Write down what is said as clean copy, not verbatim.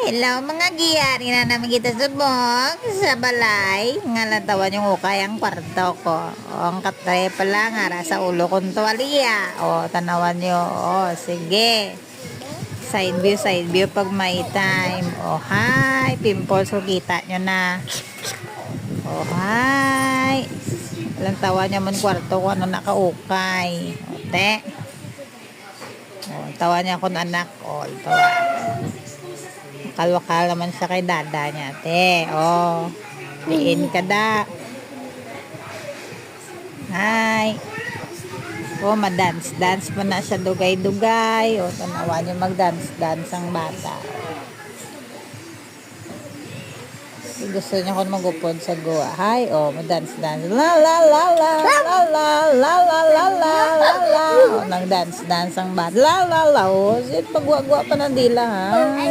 Hello mga giyari na namin kita subong sa balay. Nga latawan yung ukay ang kwarto ko. O, ang katay pala nga sa ulo kong tuwalya. O, tanawan nyo. O, sige. Side view pag may time. O, hi. Pimples ko kita nyo na. O, hi. Walang tawa nyo man kwarto ko ano nakaukay. O, te. O, tawa niya akong anak. O, tawa. Kalwakal naman siya kay dada niya, te. Oh, liin ka da. Hi. Oh, madance-dance pa na siya dugay-dugay. Oh, tanawa niyo mag-dance-dance ang bata. Gusto niya kung magupod sa goa. Hi, oh, madance-dance. La la la la la la la la la la la la. Oh, nang dance-dance ang bata. La la la. Oh, pagwa-gwa pa ng dila, ha.